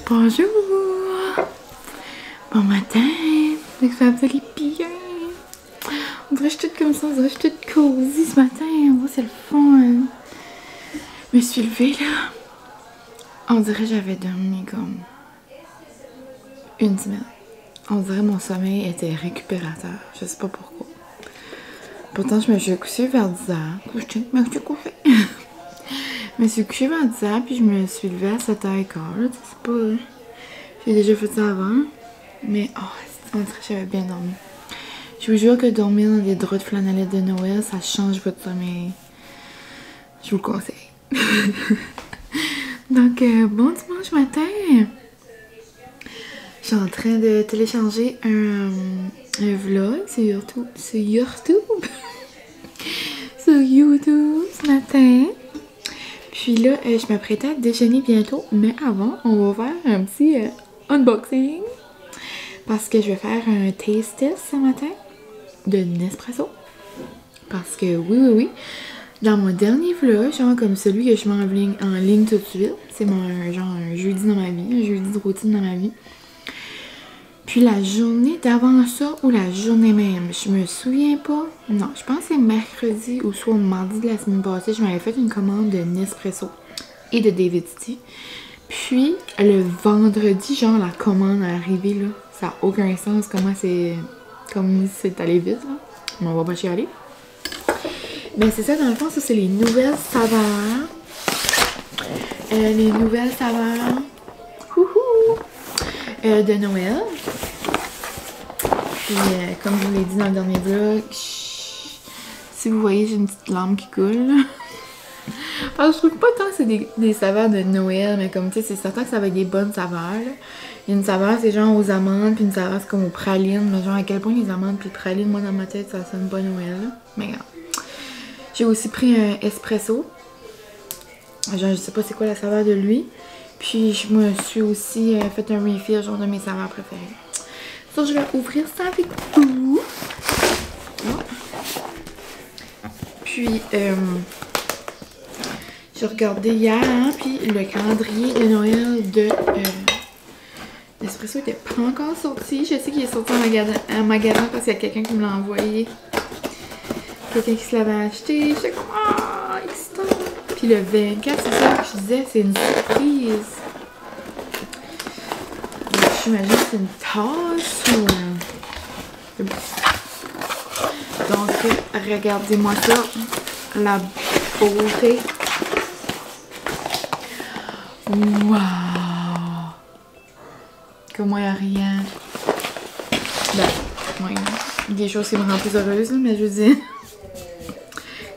Bonjour! Bon matin! Fait que ça va aller bien! On dirait que je suis toute comme ça, on dirait que je suis toute cosy ce matin. On voit c'est le fun. Je me suis levée là. On dirait que j'avais dormi comme une semaine. On dirait que mon sommeil était récupérateur. Je sais pas pourquoi. Pourtant, je me suis couchée vers 10h. Je me suis couchée. Je me suis couchée vers 10h, puis je me suis levée à 7h15. C'est pas... J'ai déjà fait ça avant. Mais, on dirait que j'avais bien dormi. Je vous jure que dormir dans des draps de flanellette de Noël, ça change votre sommeil. Je vous le conseille. Donc, bon dimanche matin. Je suis en train de télécharger un vlog sur YouTube. Sur YouTube ce matin. Puis là, je m'apprêtais à déjeuner bientôt. Mais avant, on va faire un petit unboxing. Parce que je vais faire un taste test ce matin de Nespresso. Parce que oui. Dans mon dernier vlog, genre comme celui que je mets en ligne tout de suite. C'est mon genre un jeudi dans ma vie. Un jeudi de routine dans ma vie. Puis la journée d'avant ça, ou la journée même, je me souviens pas. Non, je pense que c'est mercredi ou soit mardi de la semaine passée, je m'avais fait une commande de Nespresso et de David Tea. Puis le vendredi, genre la commande est arrivée là. Ça n'a aucun sens comment c'est. Comme c'est allé vite là. Mais on va pas chialer. Mais c'est ça, dans le fond, ça c'est les nouvelles saveurs. Les nouvelles saveurs. De Noël. Puis, comme je vous l'ai dit dans le dernier vlog, si vous voyez, j'ai une petite lampe qui coule. Alors, je trouve pas tant que c'est des saveurs de Noël, mais comme tu sais, c'est certain que ça va être des bonnes saveurs. Là. Il y a une saveur, c'est genre aux amandes, puis une saveur, c'est comme aux pralines. Mais genre, à quel point les amandes puis les pralines, moi, dans ma tête, ça sonne pas Noël. Là. Mais regarde. J'ai aussi pris un espresso. Genre, je sais pas c'est quoi la saveur de lui. Puis je me suis aussi fait un refill, genre de mes saveurs préférées. Ça, je vais ouvrir ça avec vous. Puis, j'ai regardé hier, hein, puis le calendrier de Noël de Nespresso n'était pas encore sorti. Je sais qu'il est sorti en magasin parce qu'il y a quelqu'un qui me l'a envoyé. Quelqu'un qui se l'avait acheté. J'étais comme, excitant. Puis le 24, c'est ça que je disais, c'est une surprise. J'imagine que c'est une tasse ou... Donc, regardez-moi ça. La beauté. Wow! Comme moi, il n'y a rien. Ben, ouais, des choses qui me rendent plus heureuse, mais je veux dire...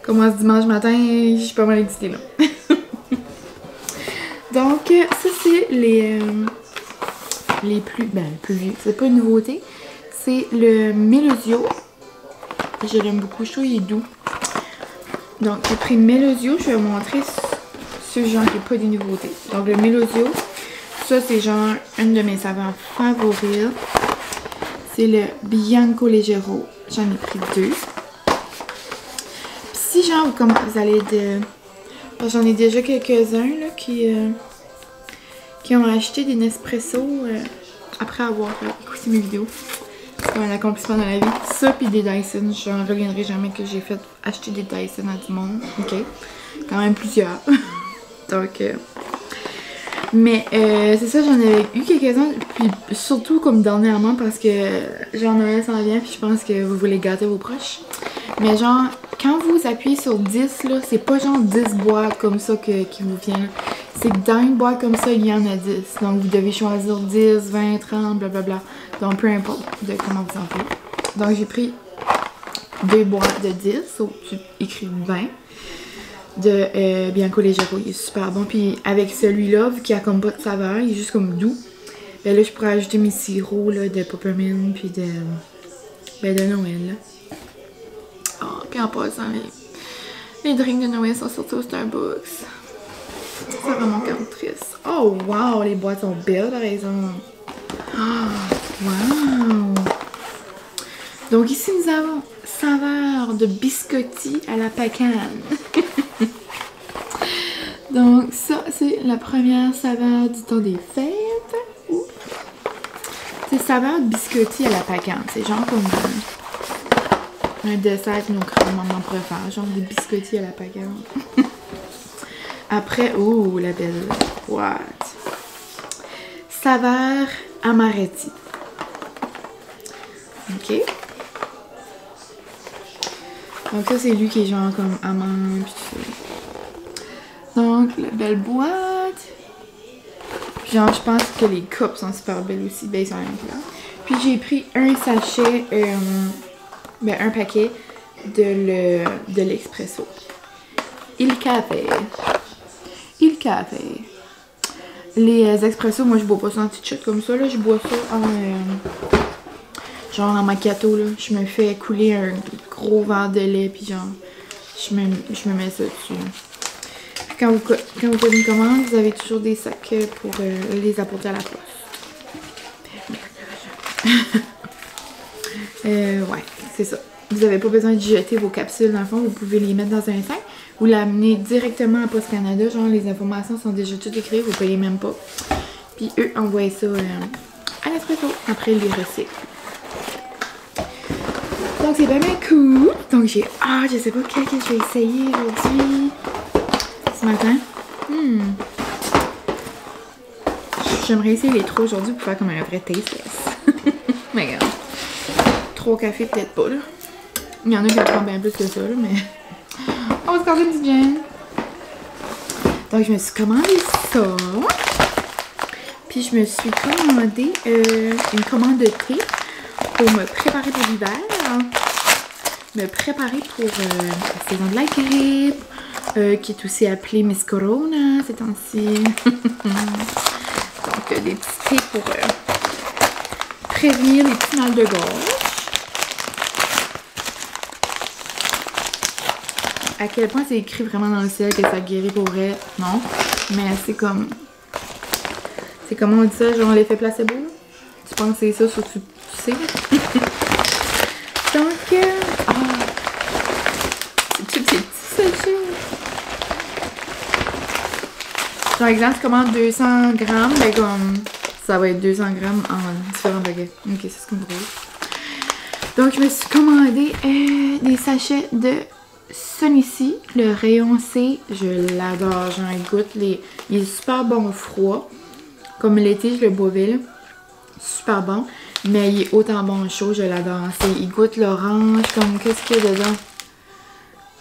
Comme moi, ce dimanche matin, je suis pas mal excitée, là. Donc, ça, c'est les plus vieux. C'est pas une nouveauté. C'est le Melosio. Je l'aime beaucoup. Je trouve qu'il est doux. Donc, j'ai pris Melosio. Je vais vous montrer ce genre qui n'est pas des nouveautés. Donc, le Melosio, ça, c'est genre une de mes saveurs favorites. C'est le Bianco Leggero. J'en ai pris 2. Si genre vous allez de... J'en ai déjà quelques-uns là qui ont acheté des Nespresso après avoir écouté mes vidéos. C'est comme un accomplissement dans la vie. Ça puis des Dyson. Je n'en reviendrai jamais que j'ai fait acheter des Dyson à du monde. Ok. Quand même plusieurs. Donc mais c'est ça, j'en avais eu quelques-uns. Puis surtout comme dernièrement parce que genre Noël s'en vient puis je pense que vous voulez gâter vos proches. Mais genre, quand vous appuyez sur 10, là, c'est pas genre 10 boîtes comme ça qui vous vient. C'est que dans une boîte comme ça, il y en a 10. Donc, vous devez choisir 10, 20, 30, blablabla. Donc, peu importe de comment vous en faites. Donc, j'ai pris 2 boîtes de 10. So, j'ai écrit 20. De Bianco Leggero. Il est super bon. Puis, avec celui-là, vu qu'il n'y a comme pas de saveur, il est juste comme doux. Ben là, je pourrais ajouter mes sirops là, de peppermint puis de Noël, là. Puis en passant, les drinks de Noël sont sortis au Starbucks. C'est vraiment quand même triste. Oh wow, les boîtes sont belles, par exemple. Wow. Donc ici, nous avons saveur de biscotti à la pacane. Donc ça, c'est la première saveur du temps des fêtes. C'est saveur biscotti à la pacane. C'est genre comme un dessert que nos grands-mamans préfèrent. Genre des biscottis à la pacane. Après, oh, la belle boîte. Saveur amaretti. Ok. Donc ça, c'est lui qui est genre comme amande. Donc, la belle boîte. Genre, je pense que les cups sont super belles aussi. Ben, ils sont rien que là. Puis, j'ai pris un sachet, un paquet de l'expresso. Il café. Il café. Les expressos, moi, je bois pas ça en petite chute comme ça, là. Je bois ça en... genre en macchiato, là. Je me fais couler un gros verre de lait, puis genre, je me mets ça dessus. Quand vous faites une commande, vous avez toujours des sacs pour les apporter à la poste. Ouais, c'est ça. Vous n'avez pas besoin de jeter vos capsules dans le fond, vous pouvez les mettre dans un sac. Vous l'amenez directement à Poste Canada, genre les informations sont déjà toutes écrites, vous ne payez même pas. Puis eux envoient ça à l'expresso, après ils les recyclent. Donc c'est vraiment cool. Donc j'ai je sais pas quel que je vais essayer aujourd'hui. Ce matin. J'aimerais essayer les 3 aujourd'hui pour faire comme un vrai tasteless. Mais regarde. 3 cafés peut-être pas là. Il y en a qui prennent bien plus que ça là, mais on va se garder une petite gêne. Donc je me suis commandé ça. Puis je me suis commandé une commande de thé pour me préparer pour l'hiver. Me préparer pour la saison de la grippe, qui est aussi appelée Miss Corona ces temps-ci. Donc des petits thés pour prévenir les petits mal de gorge. À quel point c'est écrit vraiment dans le ciel que ça guérit pour vrai, non. Mais c'est comme... C'est comment on dit ça, genre l'effet placebo? Tu penses que c'est ça, sauf que tu sais. Donc, c'est tous ces petits sachets. Par exemple, tu commandes 200 grammes, ben comme ça va être 200 grammes en différents baguettes. Ok, ça c'est comme drôle. Donc, je me suis commandé des sachets de Sunny-C, le rayon C, je l'adore, j'en goûte, il est super bon froid, comme l'été je le boivais là, super bon, mais il est autant bon chaud, je l'adore, il goûte l'orange, comme qu'est-ce qu'il y a dedans,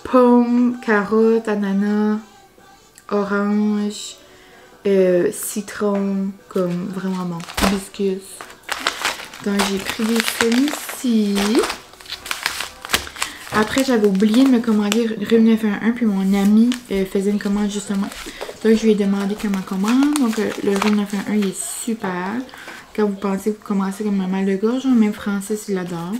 pomme, carotte, ananas, orange, citron, comme vraiment bon, hibiscus. Donc j'ai pris des Sunny-C. Après, j'avais oublié de me commander Rhume 911, puis mon ami faisait une commande justement. Donc, je lui ai demandé comment commande. Donc, le Rhume 911, il est super. Quand vous pensez que vous commencez comme un mal de gorge, même Francis, il l'adore.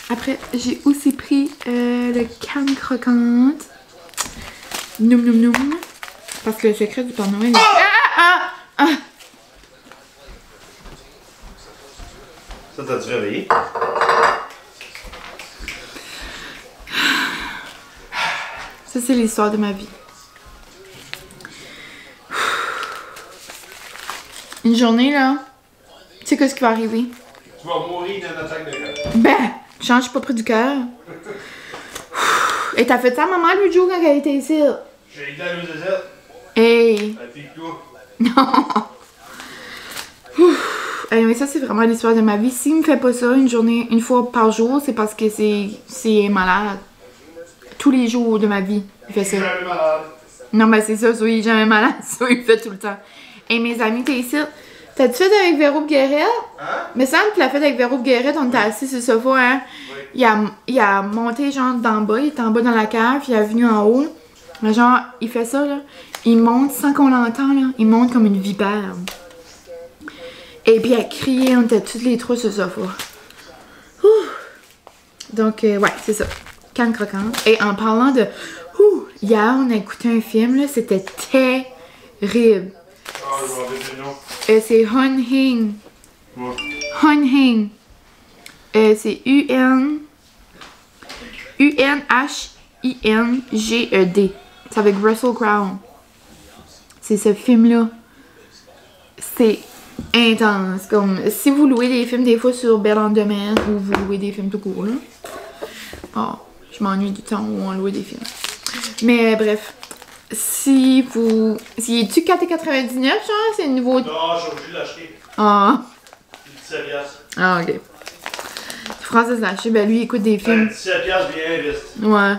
Après, j'ai aussi pris le canne croquante. Noum noum noum. Parce que le secret du Père Noël est... Ça, t'as-tu réveillé? Ça, c'est l'histoire de ma vie. Une journée, là, tu sais qu'est-ce qui va arriver? Tu vas mourir d'une attaque de cœur. Ben, je suis pas près du cœur. Et t'as fait ça à maman l'autre jour quand elle était ici? J'ai été à l'OZZ. Hey! Applique-toi. Non! Mais ça, c'est vraiment l'histoire de ma vie. S'il me fait pas ça une journée, une fois par jour, c'est parce que c'est malade. Tous les jours de ma vie, il fait ça. Jamais malade. Non, ben c'est ça, soit il est jamais malade, soit il fait tout le temps. Et mes amis, t'es ici. T'as-tu fait avec Véro Guéret? Hein? Mais ça, tu l'as fait avec Véro Guéret, on était assis sur le sofa, hein? Oui. Il a monté, genre, d'en bas, il était en bas dans la cave, puis il est venu en haut. Mais genre, il fait ça, là. Il monte sans qu'on l'entende, là. Il monte comme une vipère. Et puis, elle criait, on était toutes les trois sur le sofa. Ouh. Donc, ouais, c'est ça. Canne croquante. Et en parlant de... hier, on a écouté un film, là, c'était terrible. Ah, je vais enlever le nom. C'est Hun Hing. Ouais. Hun Hing. C'est U-N-H-I-N-G-E-D. C'est avec Russell Crowe. C'est ce film-là. C'est intense. Comme si vous louez des films des fois sur Belle en Domaine ou vous louez des films tout court là. Oh, je m'ennuie du temps où on louait des films. Mais bref. Si vous... Si est-tu 4,99 genre? C'est nouveau... Non, j'ai obligé de l'acheter. Ah. C'est 17$. Ah, ok. Francis l'a acheté, ben lui il écoute des films. 17$ bien investi. Ouais.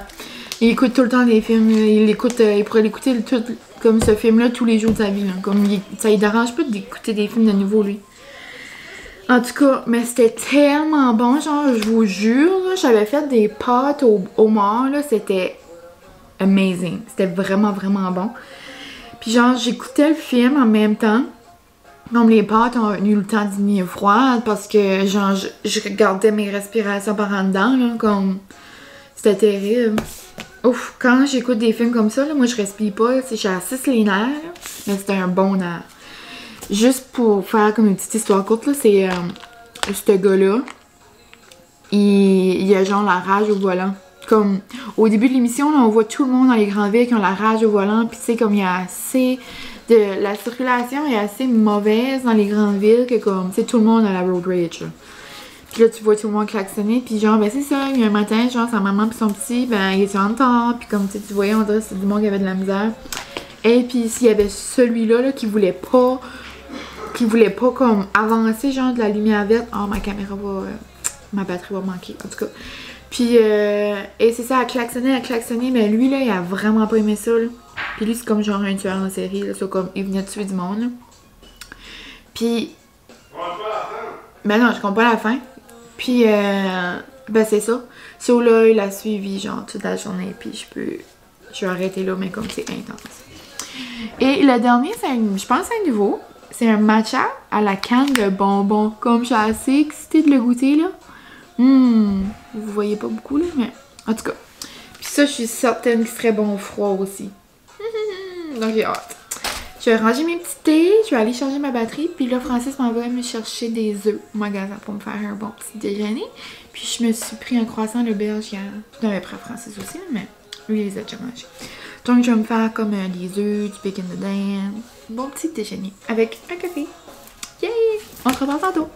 Il écoute tout le temps des films. Il pourrait l'écouter tout comme ce film-là tous les jours de sa vie. Là. Comme ça ne dérange pas d'écouter des films de nouveau, lui. En tout cas, mais c'était tellement bon, genre, je vous jure, j'avais fait des pâtes au homard, là, c'était amazing. C'était vraiment, vraiment bon. Puis genre, j'écoutais le film en même temps. Comme les pâtes ont eu le temps d'y venir froides parce que genre, je regardais mes respirations par en dedans, là, comme... C'était terrible. Ouf, quand j'écoute des films comme ça, là, moi je respire pas, je suis assise les nerfs, là, mais c'était un bon nerf. Juste pour faire comme une petite histoire courte, là, c'est ce gars-là, il a genre la rage au volant. Comme au début de l'émission, on voit tout le monde dans les grandes villes qui ont la rage au volant, puis tu sais, comme il y a assez de... La circulation est assez mauvaise dans les grandes villes que comme, tu sais, tout le monde a la road rage, là. Puis là, tu vois tout le monde klaxonner, puis genre, ben c'est ça, il y a un matin, genre, sa maman pis son petit, ben, il était en retard, puis comme tu voyais, on dirait que c'était du monde qui avait de la misère. Et puis s'il y avait celui-là, là, qui voulait pas comme avancer, genre, de la lumière verte, oh, ma caméra va... ma batterie va manquer, en tout cas. Puis, et c'est ça, elle klaxonnait, mais lui, là, il a vraiment pas aimé ça, là. Puis lui, c'est comme genre un tueur en série, là, c'est comme, il venait de tuer du monde, là. Puis... Ben non, je comprends pas la fin. Puis, ben c'est ça. So là, il a suivi, genre, toute la journée, puis je vais arrêter là, mais comme c'est intense. Et le dernier, je pense que c'est un nouveau. C'est un matcha à la canne de bonbons. Comme je suis assez excitée de le goûter, là. Vous voyez pas beaucoup, là, mais en tout cas. Puis ça, je suis certaine qu'il serait bon au froid aussi. Donc j'ai hâte. Je vais ranger mes petits thés, je vais aller charger ma batterie, puis là, Francis m'en va me chercher des œufs au magasin pour me faire un bon petit déjeuner. Puis je me suis pris un croissant le belge hier. Je l'avais pris à Francis aussi, mais lui, il les a déjà mangés. Donc, je vais me faire comme des œufs, du bacon dedans. Bon petit déjeuner avec un café. Yay! On se revoit tantôt.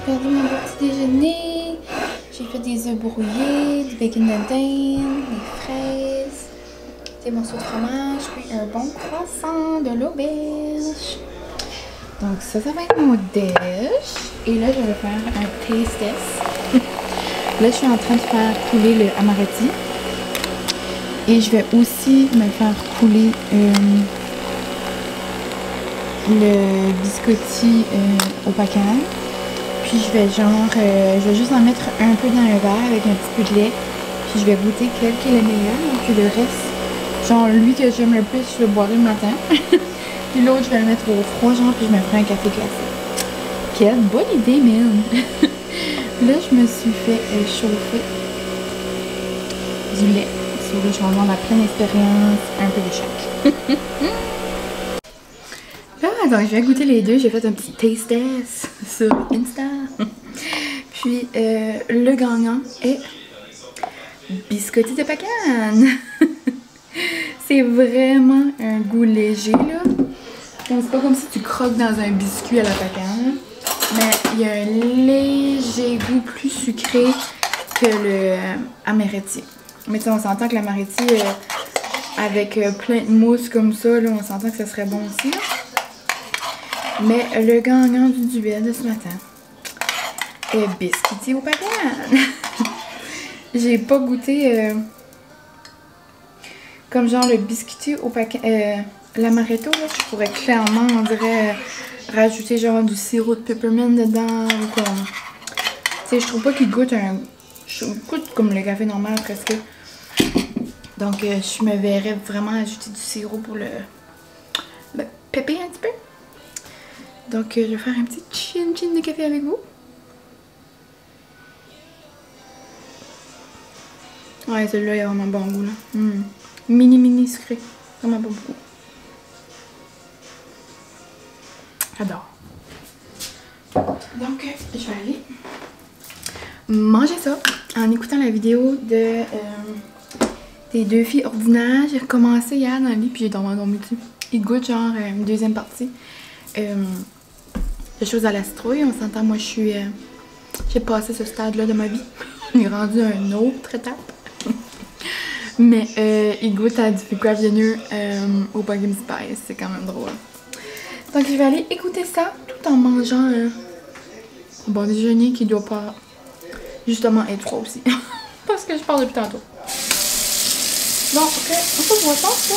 Regardez mon petit déjeuner. J'ai fait des œufs brouillés, du bacon de dinde, des fraises, des morceaux de fromage, puis un bon croissant de l'auberge. Donc ça va être mon déj. Et là, je vais faire un taste test. Là, je suis en train de faire couler le amaretti. Et je vais aussi me faire couler le biscotti au pacane. Puis je vais genre, je vais juste en mettre un peu dans un verre avec un petit peu de lait. Puis je vais goûter quel qui est le meilleur. Puis le reste, genre lui que j'aime le plus, je le boirai le matin. Puis l'autre, je vais le mettre au froid, genre, puis je me ferai un café glacé. Quelle bonne idée, man! Là, je me suis fait chauffer du lait. So, là, je vais avoir la pleine expérience, un peu de chaque. Là, donc, je vais goûter les deux. J'ai fait un petit taste test sur Insta. Puis, le gagnant est biscotti de pacane. C'est vraiment un goût léger, là. C'est pas comme si tu croques dans un biscuit à la pacane. Mais il y a un léger goût plus sucré que le amaretti. Mais tu sais, on s'entend que l'amaretti, avec plein de mousse comme ça, là, on s'entend que ça serait bon aussi. Là. Mais le gagnant du duel de ce matin est biscuiti au pacane. J'ai pas goûté comme genre le biscuity au paquet, l'amaretto, là, je pourrais clairement, on dirait, rajouter genre du sirop de peppermint dedans ou comme... Tu sais, je trouve pas qu'il goûte goûte comme le café normal presque. Donc, je me verrais vraiment ajouter du sirop pour le pépé un petit peu. Donc, je vais faire un petit chin de café avec vous. Ouais, celui-là, il a vraiment bon goût, là. Mini sucré. Vraiment pas beaucoup. J'adore. Donc, je vais aller manger ça en écoutant la vidéo de des 2 filles ordinaires. J'ai recommencé hier dans le lit puis j'ai dormi dessus. Il goûte genre une deuxième partie de choses à la citrouille. On s'entend, moi j'ai passé ce stade-là de ma vie. On est rendu à une autre étape. Mais il goûte à du craft dinner au pumpkin spice. C'est quand même drôle. Donc je vais aller écouter ça tout en mangeant un bon déjeuner qui doit pas justement être froid aussi. Parce que je parle depuis tantôt. Bon, ok, on se voit tantôt.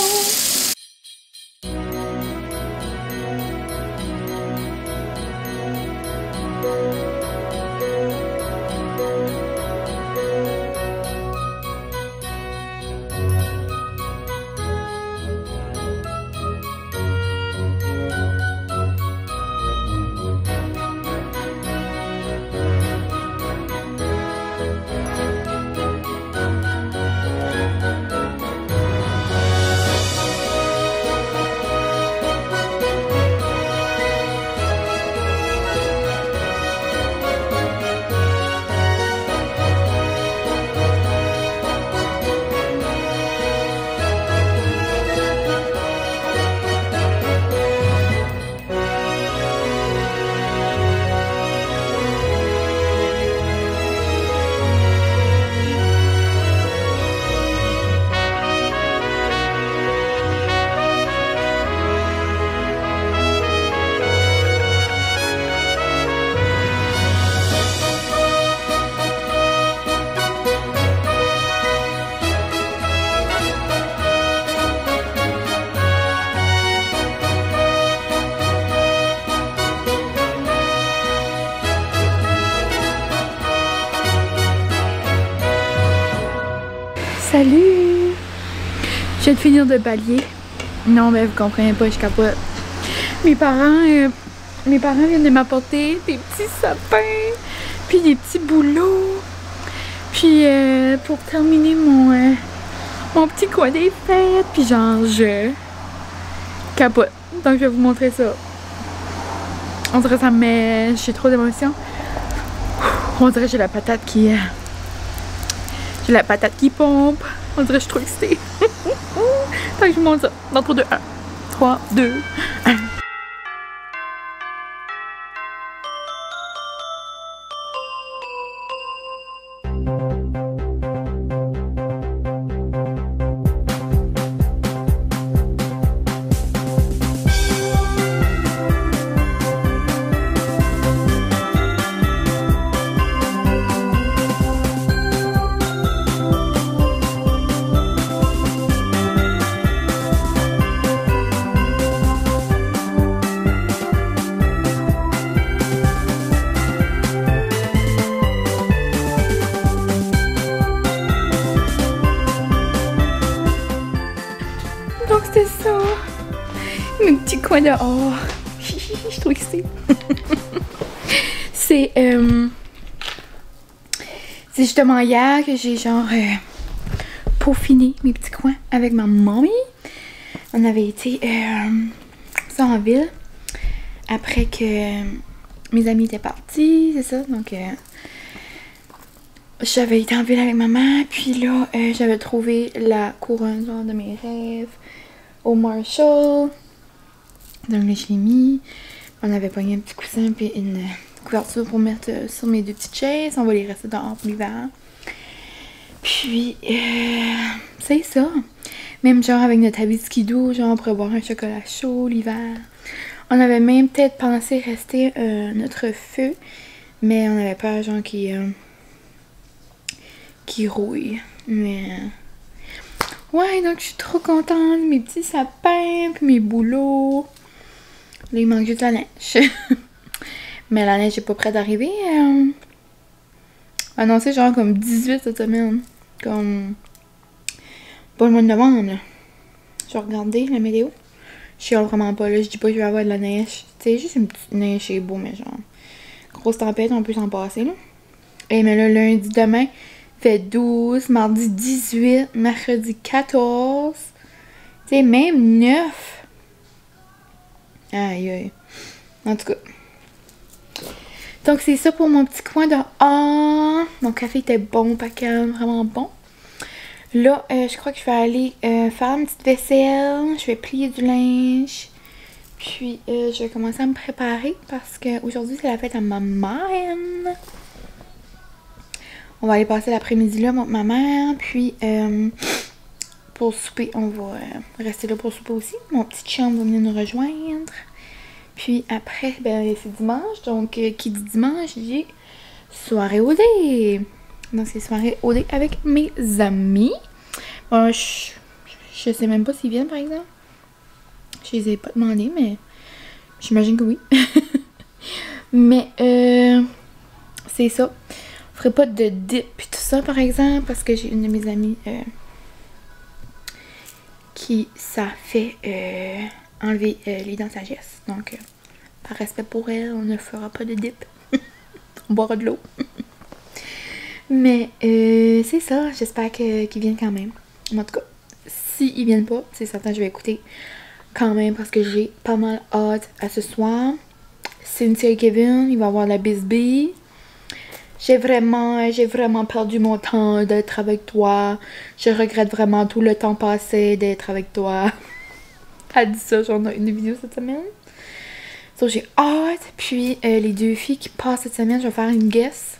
Salut! Je viens de finir de balayer. Non, mais vous comprenez pas, je capote. Mes parents viennent de m'apporter des petits sapins, puis des petits bouleaux. Puis pour terminer mon petit coin des fêtes, puis genre je capote. Donc je vais vous montrer ça. On dirait que ça me met... J'ai trop d'émotions. On dirait que j'ai la patate qui... J'ai la patate qui pompe. On dirait que je suis trop excitée. Fait que je vous montre ça. Dans 3, 2, 1. 3, 2, 1. Donc c'était ça, mes petits coins dehors. Je suis trop excitée. C'est justement hier que j'ai genre peaufiné mes petits coins avec ma mamie. On avait été ça en ville après que mes amis étaient partis, c'est ça. Donc j'avais été en ville avec maman, puis là j'avais trouvé la couronne genre de mes rêves au Marshall. Donc là je l'ai mis. On avait pogné un petit coussin puis une couverture pour mettre sur mes 2 petites chaises. On va les rester dehors pour l'hiver. Puis c'est ça. Même genre avec notre habit de skidoo, genre pour boire un chocolat chaud l'hiver. On avait même peut-être pensé rester notre feu, mais on avait peur genre qui rouille. Mais Ouais, donc je suis trop contente. Mes petits sapins, puis mes bouleaux. Là, il manque juste la neige. Mais la neige est pas prête d'arriver. Annoncé genre comme 18 cette semaine. Comme... pas le mois de novembre, là. Je vais regarder la météo. Je chiale vraiment pas, là. Je dis pas que je vais avoir de la neige. Tu sais, juste une petite neige, c'est beau, mais genre... grosse tempête, on peut s'en passer, là. Et mais là, lundi, demain, fait 12. Mardi, 18. Mercredi, 14. Tu sais, même 9. Aïe, aïe. En tout cas. Donc, c'est ça pour mon petit coin dehors. Mon café était bon, pas calme, vraiment bon. Là, je crois que je vais aller faire une petite vaisselle. Je vais plier du linge. Puis, je vais commencer à me préparer parce qu'aujourd'hui, c'est la fête à ma mère. On va aller passer l'après-midi là, ma mère. Puis, pour souper, on va rester là pour souper aussi. Mon petit chum va venir nous rejoindre. Puis après, ben c'est dimanche. Donc, qui dit dimanche, dit soirée OD. Donc, c'est soirée OD avec mes amis. Bon, je sais même pas s'ils viennent, par exemple. Je les ai pas demandé, mais j'imagine que oui. Mais, c'est ça. On ferait pas de dip et tout ça, par exemple, parce que j'ai une de mes amies qui, ça fait enlever les dents de sagesse. Donc, par respect pour elle, on ne fera pas de dip. On boira de l'eau. Mais, c'est ça. J'espère qu'ils viennent quand même. En tout cas, s'ils viennent pas, c'est certain, je vais écouter quand même parce que j'ai pas mal hâte à ce soir. Cynthia et Kevin, il va y avoir la Bisbee. J'ai vraiment perdu mon temps d'être avec toi. Je regrette vraiment tout le temps passé d'être avec toi. Elle dit ça, j'en ai une vidéo cette semaine. Donc j'ai hâte. Puis les deux filles qui passent cette semaine, je vais faire une guess.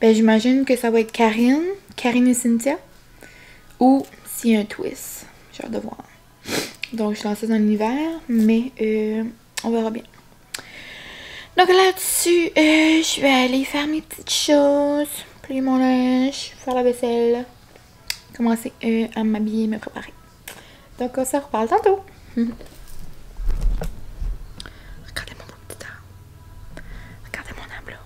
Ben j'imagine que ça va être Karine et Cynthia. Ou s'il y a un twist. J'ai hâte de voir. Donc je lance ça dans l'univers, mais on verra bien. Donc là-dessus, je vais aller faire mes petites choses, plier mon linge, faire la vaisselle, commencer à m'habiller, me préparer. Donc on se reparle tantôt. Regardez mon beau petit arbre. Regardez mon arbre là.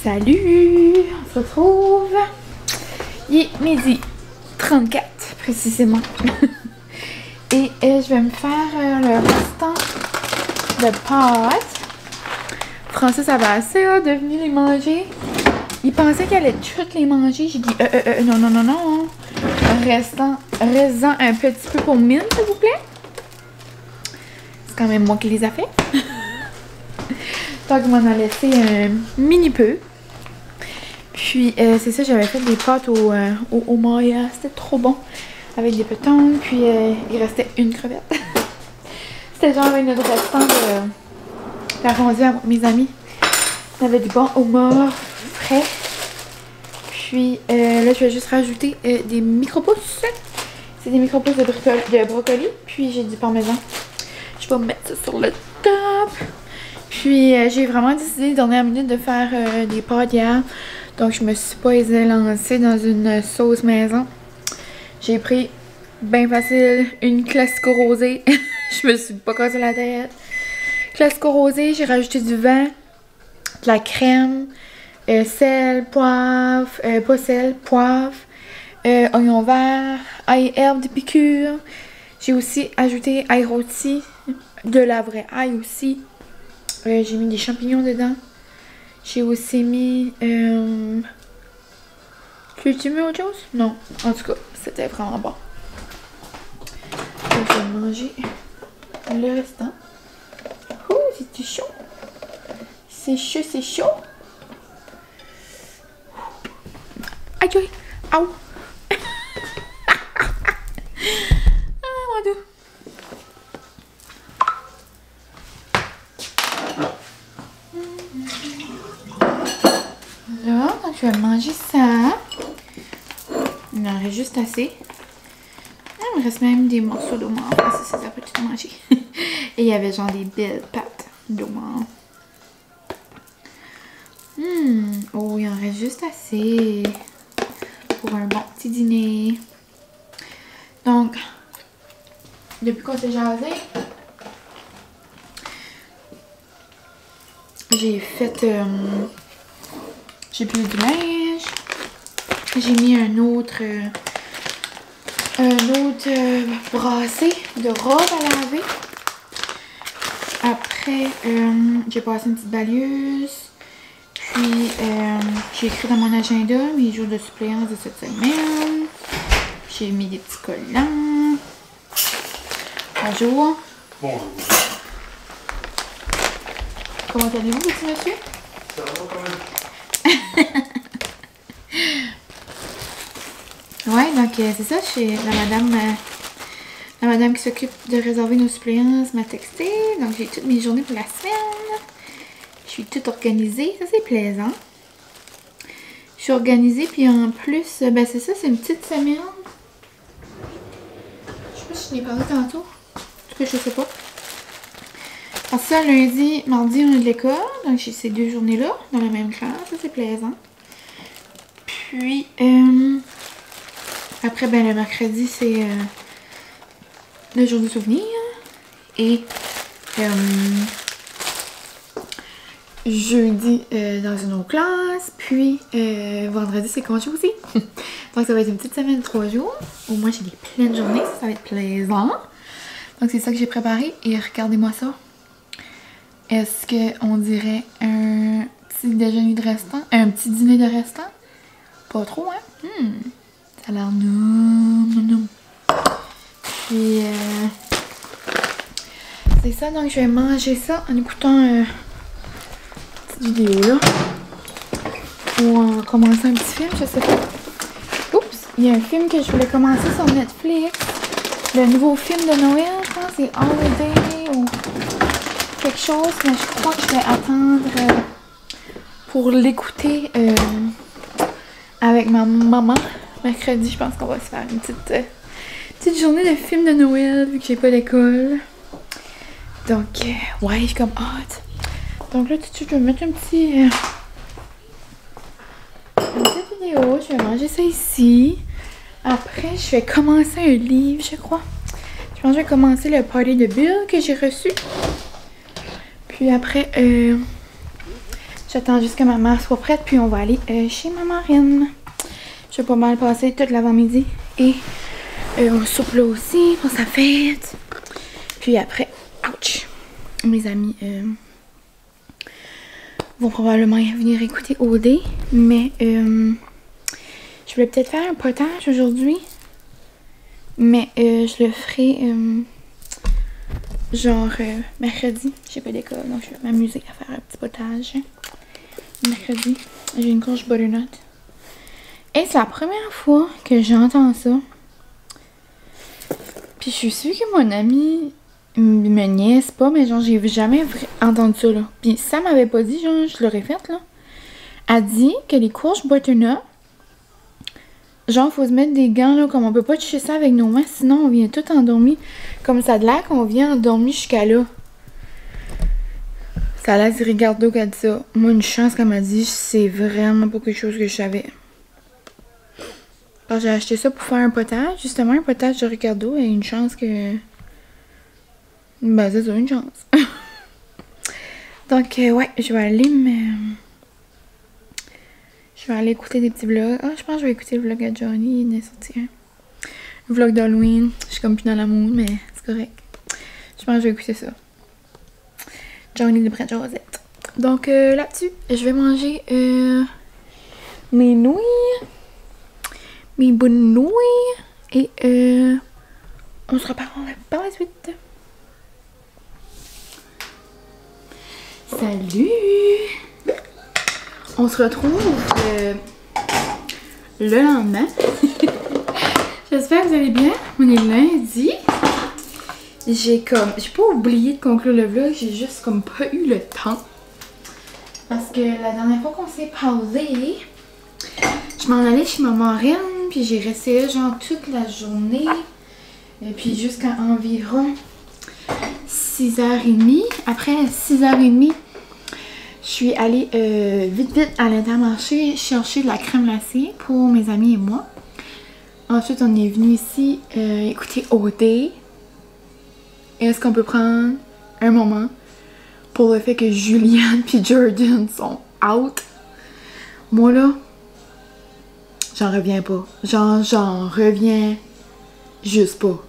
Salut! On se retrouve. Il est midi 34 précisément. Et je vais me faire le restant de pâtes. Francis avait assez de venir les manger. Il pensait qu'elle allait toutes les manger. J'ai dit non. Restant un petit peu pour Mine, s'il vous plaît. C'est quand même moi qui les a fait. Donc, il m'en a laissé un mini peu. Puis, c'est ça, j'avais fait des pâtes au Maya. C'était trop bon. Avec des petons. Puis, il restait une crevette. C'était genre avec notre restant de l'arrondi à mes amis. On avait du bon homard frais. Puis, Puis là, je vais juste rajouter des micro-pousses. C'est des micro-pousses de brocoli. Puis j'ai du parmesan. Je vais mettre ça sur le top. Puis j'ai vraiment décidé dernière minute de faire des pâtes hier. Donc je me suis pas lancée dans une sauce maison. J'ai pris bien facile une classico rosée. Je me suis pas cassé la tête. Classico rosée, j'ai rajouté du vin, de la crème, sel, poivre, pas sel, poivre, oignon vert, ail herbe de piqûre. J'ai aussi ajouté ail rôti, de la vraie ail aussi. J'ai mis des champignons dedans. J'ai aussi mis... Peux-tu mis autre chose? Non. En tout cas, c'était vraiment bon. Donc, je vais manger le restant. Ouh, c'est chaud. C'est chaud, c'est chaud. Aïe, aïe. Aouh. Ah, mon Dieu. Là, donc je vais manger ça. Il en reste juste assez. Ah, il me reste même des morceaux d'eau mort. Ça peut tout manger. Et il y avait genre des belles pâtes d'eau mort. Oh, il en reste juste assez pour un bon petit dîner. Donc, depuis qu'on s'est jasé, j'ai fait... j'ai plié du linge. J'ai mis un autre brassé de robe à laver. Après, j'ai passé une petite balieuse. Puis, j'ai écrit dans mon agenda mes jours de suppléance de cette semaine. J'ai mis des petits collants. Bonjour. Bonjour. Comment allez-vous, petit monsieur? Ça va quand même? Ouais, donc c'est ça, chez la madame qui s'occupe de réserver nos suppléances m'a texté. Donc j'ai toutes mes journées pour la semaine. Je suis toute organisée, ça c'est plaisant. Je suis organisée, puis en plus, ben c'est ça, c'est une petite semaine. Je sais pas si je l'ai parlé tantôt. En tout cas, je sais pas. Parce que ça, lundi, mardi, on a de l'école. Donc j'ai ces 2 journées-là dans la même classe, ça c'est plaisant. Puis, après, ben le mercredi, c'est le jour du souvenir. Et jeudi, dans une autre classe. Puis, vendredi, c'est congé aussi. Donc, ça va être une petite semaine de 3 jours. Au moins, j'ai des pleines journées. Ça va être plaisant. Donc, c'est ça que j'ai préparé. Et regardez-moi ça. Est-ce qu'on dirait un petit déjeuner de restant? Un petit dîner de restant? Pas trop, hein? Ça a l'air non. Puis, c'est ça. Donc, je vais manger ça en écoutant petite vidéo, là. Ou en commençant un petit film, je sais pas. Oups! Il y a un film que je voulais commencer sur Netflix. Le nouveau film de Noël, je pense. C'est Holiday ou quelque chose. Mais je crois que je vais attendre pour l'écouter avec ma maman. Mercredi, je pense qu'on va se faire une petite journée de film de Noël vu que j'ai pas d'école. Donc, ouais, j'ai comme hâte. Donc là, tout de suite, je vais mettre une petite vidéo. Je vais manger ça ici. Après, je vais commencer un livre, je crois. Je pense que je vais commencer le party de Bill que j'ai reçu. Puis après, j'attends juste que ma mère soit prête. Puis on va aller chez ma marraine. Je vais pas mal passer toute l'avant-midi. Et on soupe là aussi pour sa fête. Puis après, ouch! Mes amis vont probablement venir écouter OD. Mais je voulais peut-être faire un potage aujourd'hui. Mais je le ferai genre mercredi. J'ai pas d'école, donc je vais m'amuser à faire un petit potage. Mercredi, j'ai une courge butternut. Et c'est la première fois que j'entends ça. Puis je suis sûre que mon ami me niaise pas, mais genre j'ai jamais entendu ça là. Puis si ça m'avait pas dit, genre je l'aurais fait là. Elle dit que les courges butternut, genre, faut se mettre des gants, là, comme on peut pas toucher ça avec nos mains, sinon on vient tout endormi. Comme ça a de l'air qu'on vient endormi jusqu'à là. Ça a l'air de Ricardo qui a dit ça. Moi, une chance qu'elle m'a dit, c'est vraiment pas quelque chose que je savais. Alors, j'ai acheté ça pour faire un potage, justement, un potage de Ricardo, et une chance que... Ben, c'est ça, une chance. Donc, ouais, je vais aller Je vais aller écouter des petits vlogs. Ah, je pense que je vais écouter le vlog à Johnny, il est sorti un. Le vlog d'Halloween. Je suis comme plus dans la mood, mais c'est correct. Je pense que je vais écouter ça. Johnny de Brett Josette. Donc là-dessus, je vais manger mes nouilles. Mes bonnes nouilles. Et on se reparle par la suite. Salut! On se retrouve le lendemain. J'espère que vous allez bien. On est lundi. J'ai pas oublié de conclure le vlog, j'ai juste comme pas eu le temps. Parce que la dernière fois qu'on s'est parlé, je m'en allais chez ma marraine, puis j'ai resté là genre toute la journée. Et puis jusqu'à environ 6h30. Après 6h30, je suis allée vite à l'Intermarché chercher de la crème glacée pour mes amis et moi. Ensuite, on est venu ici écouter OD. Est-ce qu'on peut prendre un moment pour le fait que Julianne et Jordan sont out? Moi là, j'en reviens pas. J'en reviens juste pas.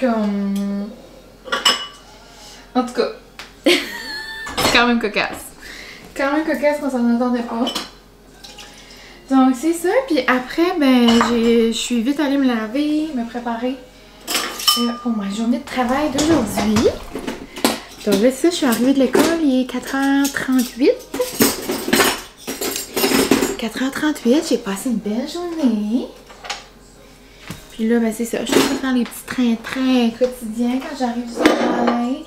Comme... En tout cas, c'est quand même cocasse. Quand même cocasse qu'on s'en attendait pas. Donc c'est ça, puis après, ben, je suis vite allée me laver, me préparer pour ma journée de travail d'aujourd'hui. Donc là, ça, je suis arrivée de l'école, il est 4h38. 4h38, j'ai passé une belle journée. Puis là, ben c'est ça, je suis en train de faire les petits trains quotidiens quand j'arrive du travail.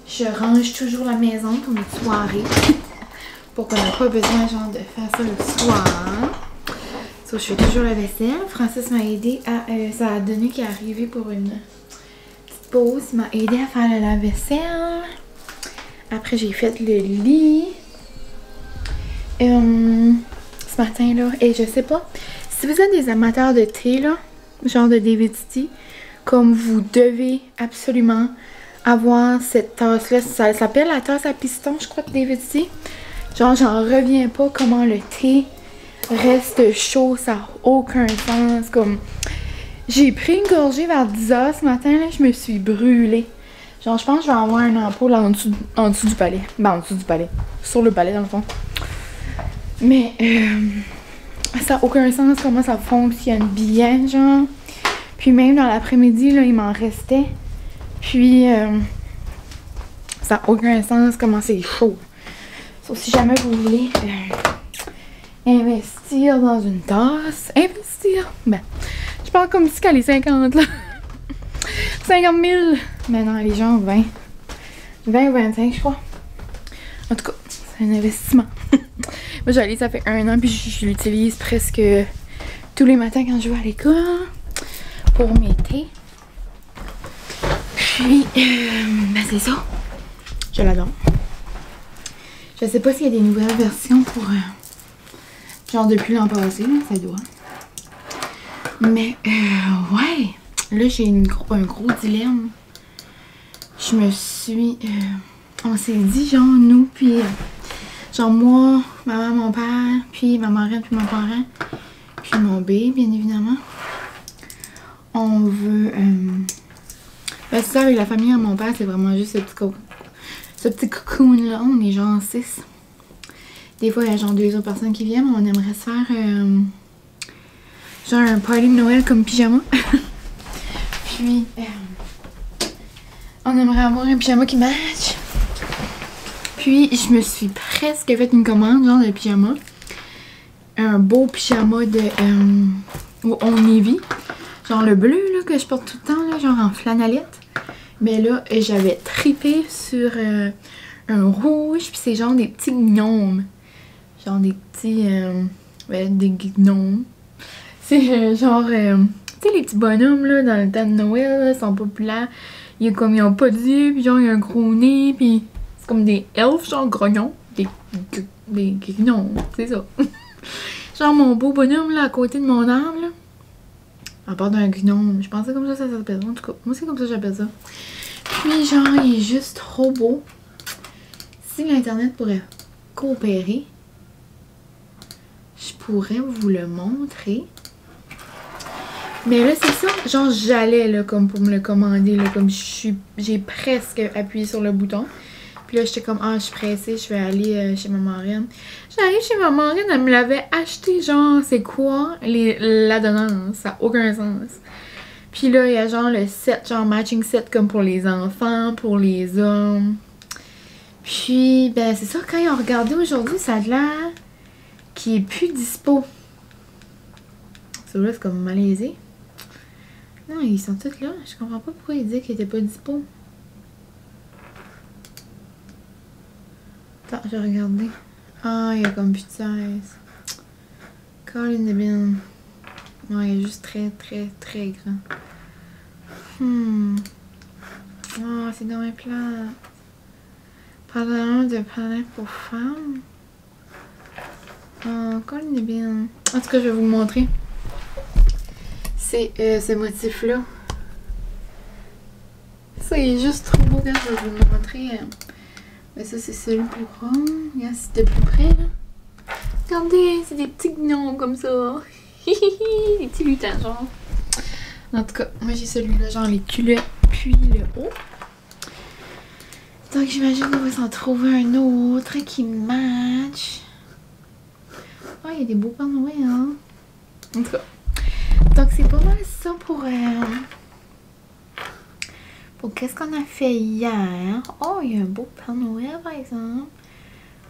Je range toujours la maison pour mes soirées. Pour qu'on n'ait pas besoin genre de faire ça le soir. So, je fais toujours la vaisselle. Francis m'a aidé à... ça a donné qu'il est arrivé pour une petite pause. Il m'a aidé à faire le lave-vaisselle. Après, j'ai fait le lit. Ce matin, là. Et je sais pas. Si vous êtes des amateurs de thé, là, genre de David's Tea, comme vous devez absolument avoir cette tasse-là. Ça s'appelle la tasse à piston, je crois, de David's Tea. Genre, j'en reviens pas comment le thé reste chaud, ça n'a aucun sens. Comme, j'ai pris une gorgée vers 10h ce matin, là, je me suis brûlée. Genre, je pense que je vais avoir une ampoule en dessous du palais. Ben, en dessous du palais. Sur le palais, dans le fond. Mais, ça n'a aucun sens comment ça fonctionne bien, genre. Puis même dans l'après-midi, là, il m'en restait. Puis, ça n'a aucun sens comment c'est chaud. Sauf si jamais vous voulez investir dans une tasse. Investir? Ben, je parle comme si qu'elle est 50 là. 50 000. Mais non, les gens 20. 20 ou 25, je crois. En tout cas, c'est un investissement. Moi, j'allais, ça fait 1 an, puis je l'utilise presque tous les matins quand je vais à l'école pour mes thés. Puis, ben c'est ça. Je l'adore. Je sais pas s'il y a des nouvelles versions pour... genre depuis l'an passé, là, ça doit. Mais, ouais. Là, j'ai un gros dilemme. Je me suis... on s'est dit, genre, nous, puis... genre, moi, maman, mon père, puis ma marraine, puis mon parent, puis mon bébé, bien évidemment. On veut... ben, c'est ça, avec la famille à mon père, c'est vraiment juste ce petit cocoon-là. On est genre 6. Des fois, il y a genre 2 autres personnes qui viennent. On aimerait se faire genre un party de Noël comme pyjama. Puis, on aimerait avoir un pyjama qui match. Puis, je me suis presque fait une commande, genre de pyjama. Un beau pyjama de On Navy. Genre le bleu, là, que je porte tout le temps, là, genre en flanellette. Mais là, j'avais trippé sur un rouge, puis c'est genre des petits gnomes. Genre des petits... des gnomes. C'est genre, tu sais, les petits bonhommes là, dans le temps de Noël, là, sont populaires. Ils ont pas d'yeux, puis genre, il y a un gros nez, puis c'est comme des elfes, genre grognons. Des gnomes, c'est ça. Genre mon beau bonhomme là, à côté de mon arbre, là. À part d'un gnome, je pensais comme ça s'appelle. En tout cas, moi c'est comme ça que j'appelle ça. Puis genre, il est juste trop beau. Si l'internet pourrait coopérer, je pourrais vous le montrer. Mais là, c'est ça. Genre, j'allais là, comme pour me le commander, là, comme j'ai presque appuyé sur le bouton. Puis là, j'étais comme, ah, je suis pressée, je vais aller chez ma marraine. J'arrive chez ma marraine, elle me l'avait acheté, genre, c'est quoi l'adonnance? Ça n'a aucun sens. Puis là, il y a genre le set, genre matching set comme pour les enfants, pour les hommes. Puis, ben, c'est ça, quand ils ont regardé aujourd'hui, ça a l'air qu'il est plus dispo. Celui-là, c'est comme malaisé. Non, ils sont tous là. Je comprends pas pourquoi ils disaient qu'ils étaient pas dispo. Attends, je vais regarder. Ah, il y a comme plus de 16. Colin de bien. Ouais, il est juste très, très, très grand. Oh, c'est dans mes plats. Pantalon de palais pour femmes. Oh, Colin de bien. En tout cas, je vais vous le montrer. C'est ce motif-là. Ça, il est juste trop beau. Quand je vais vous le montrer. Mais ça, c'est celui le plus grand. Regarde, c'est de plus près, là. Regardez, c'est des petits gnomes comme ça. Des petits lutins, genre. En tout cas, moi, j'ai celui-là, genre les culottes, puis le haut. Donc, j'imagine qu'on va s'en trouver un autre qui match. Oh, il y a des beaux Pères Noël, hein. En tout cas. Donc, c'est pas mal ça pour qu'est-ce qu'on a fait hier? Oh, il y a un beau Père Noël, par exemple.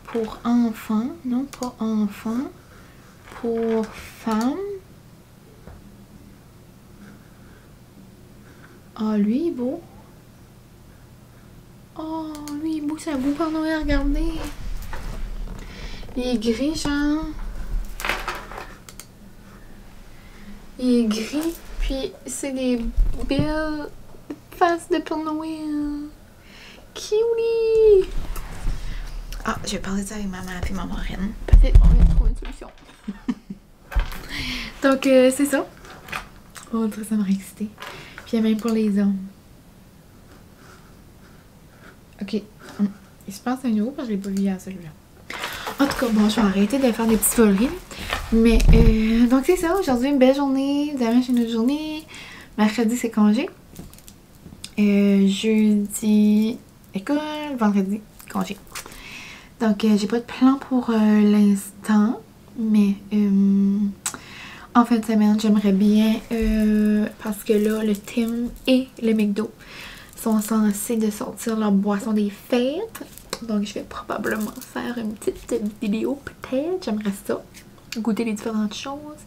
Pour enfants. Non, pas enfants. Pour femmes. Ah, lui, il est beau. Oh, lui, il est beau. C'est un beau Père Noël, regardez. Il est gris, genre. Il est gris. Puis, c'est des belles faces de Père Noël. Cutie! Ah, je vais parler de ça avec ma mère et ma marraine. Peut-être qu'on va trouver une solution. Donc, c'est ça. Oh, ça m'a excité. Puis, même pour les hommes. Ok. Il se passe un nouveau parce que je l'ai pas vu hier, celui-là. En tout cas, bon, je vais arrêter de faire des petites foleries. Mais, donc c'est ça. Aujourd'hui, une belle journée. Demain, c'est une autre journée. Mercredi, c'est congé. Jeudi, école. Vendredi, congé. Donc, j'ai pas de plan pour l'instant. Mais, en fin de semaine, j'aimerais bien, parce que là, le Tim et le McDo sont censés de sortir leur boisson des fêtes. Donc, je vais probablement faire une petite vidéo, peut-être. J'aimerais ça. Goûter les différentes choses.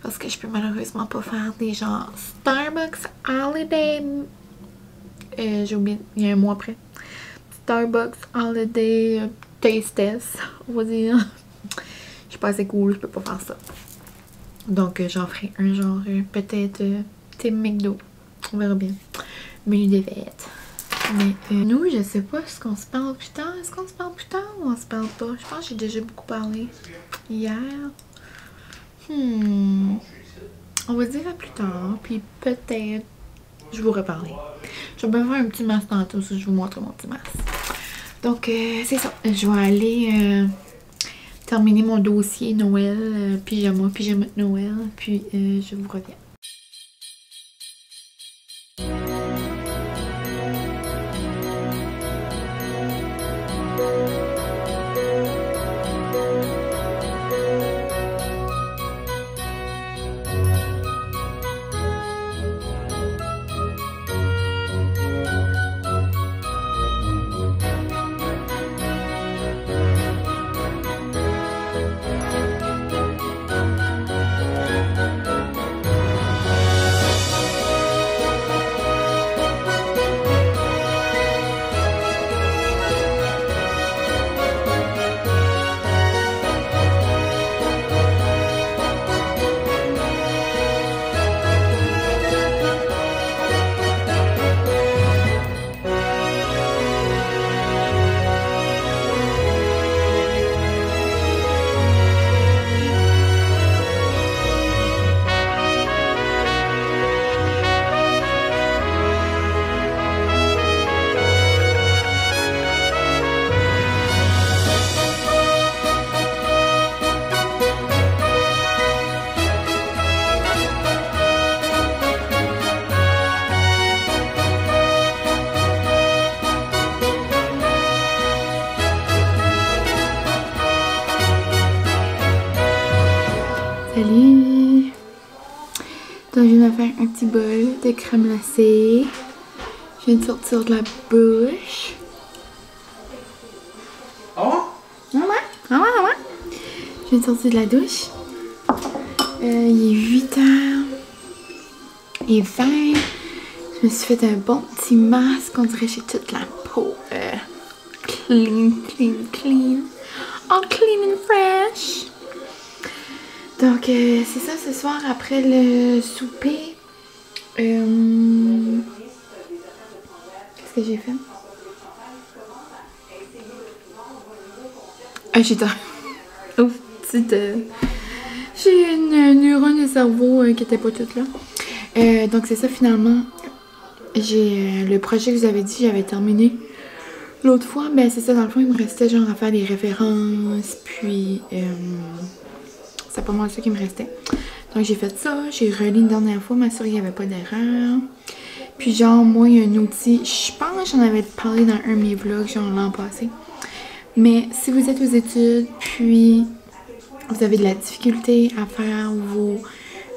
Parce que je peux malheureusement pas faire des genres Starbucks Holiday. J'ai oublié, il y a un mois après. Starbucks Holiday Taste Test, on va dire. Je suis pas assez cool, je peux pas faire ça. Donc, j'en ferai un genre, peut-être Tim McDo. On verra bien. Menu des fêtes. Mais nous, je sais pas, est-ce qu'on se parle plus tard? Est-ce qu'on se parle plus tard ou on se parle pas? Je pense que j'ai déjà beaucoup parlé hier. On va dire à plus tard, puis peut-être je vous reparler. Je vais bien faire un petit masque tantôt, si je vous montre mon petit masque. Donc, c'est ça. Je vais aller terminer mon dossier Noël, pyjama de Noël, puis je vous reviens. Salut! Donc, je viens de faire un petit bol de crème glacée. Je viens de sortir de la bouche. Oh? Ouais. Je viens de sortir de la douche. Il est 8h20. Je me suis fait un bon petit masque. On dirait que j'ai toute la peau clean. All clean and fresh. Donc, c'est ça ce soir après le souper. Qu'est-ce que j'ai fait? J'ai une neurone de cerveau qui était pas toute là. Donc, c'est ça finalement. J'ai le projet que je vous avais dit, j'avais terminé. L'autre fois, ben c'est ça, dans le fond, il me restait genre à faire des références, puis c'est pas mal ça qui me restait. Donc j'ai fait ça, j'ai relu une dernière fois, m'assurer qu'il n'y avait pas d'erreur. Puis genre, moi, il y a un outil, je pense que j'en avais parlé dans un de mes vlogs, genre l'an passé. Mais si vous êtes aux études, puis vous avez de la difficulté à faire vos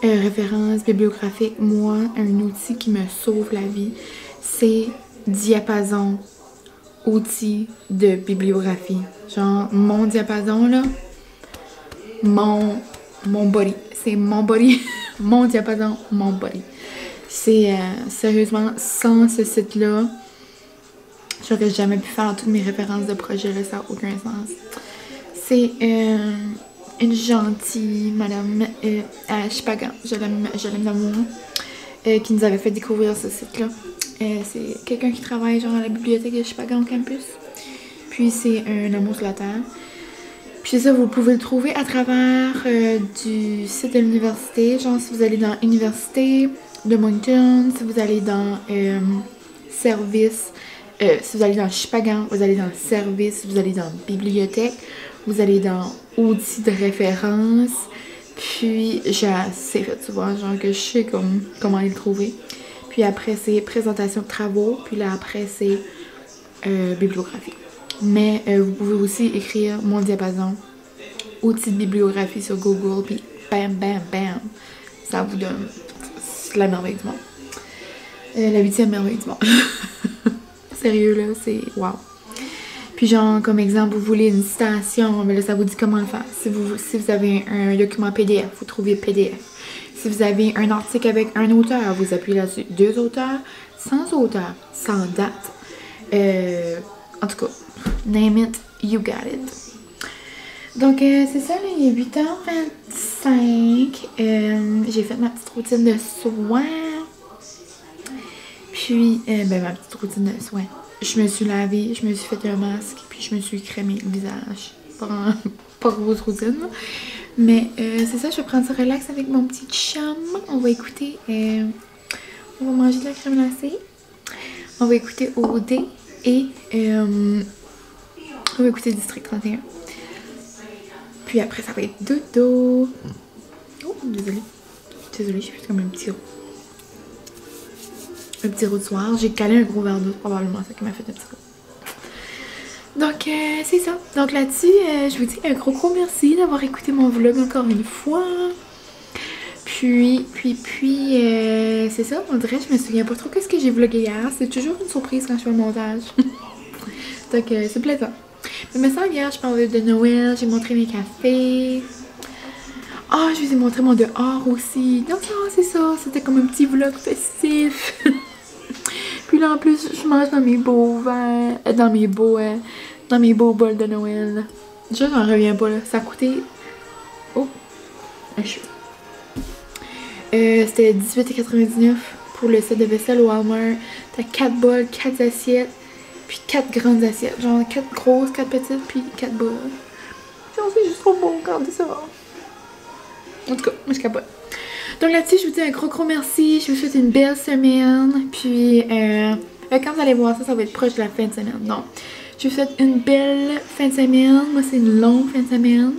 références bibliographiques, moi, un outil qui me sauve la vie, c'est Diapason. Outil de bibliographie. Genre, mon diapason, là, mon body. C'est mon body. Mon diapason, mon body. C'est, sérieusement, sans ce site-là, j'aurais jamais pu faire toutes mes références de projet, là, ça n'a aucun sens. C'est une gentille madame à Chipagan, je l'aime d'amour, qui nous avait fait découvrir ce site-là. C'est quelqu'un qui travaille genre à la bibliothèque de Chipagan au campus. Puis c'est un amour sur la terre. Puis ça, vous pouvez le trouver à travers du site de l'université. Genre si vous allez dans l'université de Moncton, si vous allez dans service, si vous allez dans Chipagan, vous allez dans service, vous allez dans bibliothèque, vous allez dans outils de référence. Puis j'ai assez fait souvent, genre que je sais comment les trouver. Puis après, c'est présentation de travaux. Puis là, après, c'est bibliographie. Mais vous pouvez aussi écrire mon diapason, outil de bibliographie sur Google. Puis bam, bam, bam. Ça vous donne la merveille du monde. La 8e merveille du monde. Sérieux, là, c'est wow. Puis genre, comme exemple, vous voulez une citation, mais là, ça vous dit comment le faire. Si vous avez un document PDF, vous trouvez PDF. Si vous avez un article avec un auteur, vous appuyez là-dessus. 2 auteurs, sans auteur, sans date. En tout cas, name it, you got it. Donc, c'est ça, là, il est 8h25. J'ai fait ma petite routine de soins. Puis, ma petite routine de soins. Je me suis lavée, je me suis fait un masque, puis je me suis crémé le visage. Pas grosse routine, là. Mais c'est ça, je vais prendre ça relax avec mon petit chum. On va écouter, on va manger de la crème glacée. On va écouter OD et on va écouter District 31. Puis après, ça va être dodo. Oh, désolée, j'ai fait comme un petit rôtissoir. J'ai calé un gros verre d'eau, probablement ça qui m'a fait un petit peu. Donc, c'est ça. Donc là-dessus, je vous dis un gros merci d'avoir écouté mon vlog encore une fois. Puis, c'est ça. On dirait, je me souviens pas trop qu'est-ce que j'ai vlogué hier. C'est toujours une surprise quand je fais le montage. Donc, c'est plaisant. Mais me semble hier, je parlais de Noël. J'ai montré mes cafés. Ah, je vous ai montré mon dehors aussi. Donc, c'est ça. C'était comme un petit vlog festif. Puis là, en plus, je mange dans mes beaux verres, dans mes beaux bols de Noël. Déjà, j'en reviens pas, là. Ça a coûté... Oh! Un cheveu. C'était 18,99 pour le set de vaisselle au Walmart. T'as 4 bols, 4 assiettes, puis 4 grandes assiettes. Genre 4 grosses, 4 petites, puis 4 bols. Genre, c'est juste trop bon, regardez ça. En tout cas, moi, je capote. Donc là-dessus, je vous dis un gros merci. Je vous souhaite une belle semaine. Puis, quand vous allez voir ça, ça va être proche de la fin de semaine. Donc, je vous souhaite une belle fin de semaine. Moi, c'est une longue fin de semaine.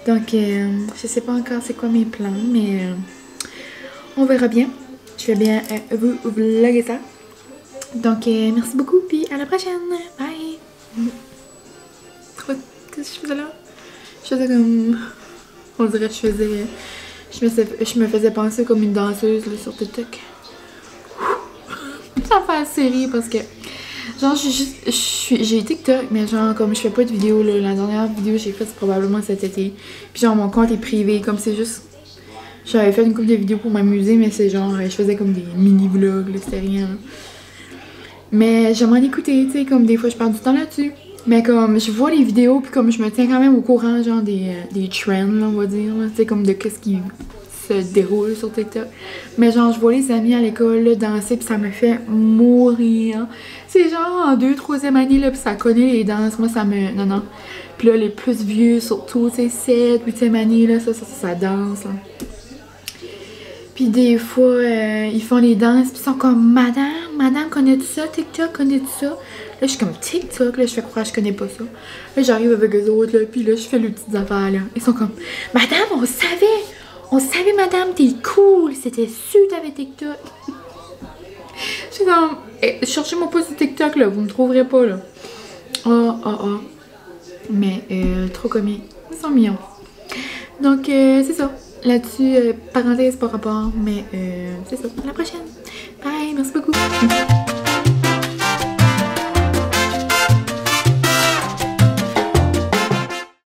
Donc, je sais pas encore c'est quoi mes plans, mais on verra bien. Je vais bien vous vlogger ça. Donc, merci beaucoup. Puis, à la prochaine. Bye. Qu'est-ce que je faisais là? Je faisais comme... On dirait que je faisais... Je me faisais penser comme une danseuse là, sur TikTok. Ça fait assez rire parce que genre j'ai TikTok mais genre comme je fais pas de vidéo là, la dernière vidéo que j'ai faite c'est probablement cet été. Puis genre mon compte est privé comme c'est juste j'avais fait une couple de vidéos pour m'amuser mais c'est genre je faisais comme des mini vlogs là, c'était rien. Là. Mais j'aimerais l'écouter, tu sais, comme des fois je perds du temps là-dessus. Mais comme je vois les vidéos puis comme je me tiens quand même au courant genre des trends là, on va dire, tu sais comme de qu'est-ce qui se déroule sur TikTok. Mais genre je vois les amis à l'école là, danser puis ça me fait mourir. C'est genre en 2e, 3e année là puis ça connaît les danses, moi ça me... Non. Puis là les plus vieux surtout, tu sais 7, 8e année là, ça danse là. Puis des fois, ils font les danses, puis ils sont comme « Madame, connais-tu ça? TikTok, connais-tu ça? » Là, je suis comme « TikTok? » Là, je fais croire que je connais pas ça. Là, j'arrive avec eux autres, là, puis là, je fais les petites affaires, là. Ils sont comme « Madame, on savait, madame, t'es cool! C'était sûr que t'avais TikTok! » Je suis comme « Cherchez-moi pas sur TikTok, là, vous me trouverez pas, là. » Mais, trop comique. Ils sont mignons. Donc, c'est ça. Là-dessus, parenthèse par rapport, mais c'est ça. À la prochaine. Bye, merci beaucoup.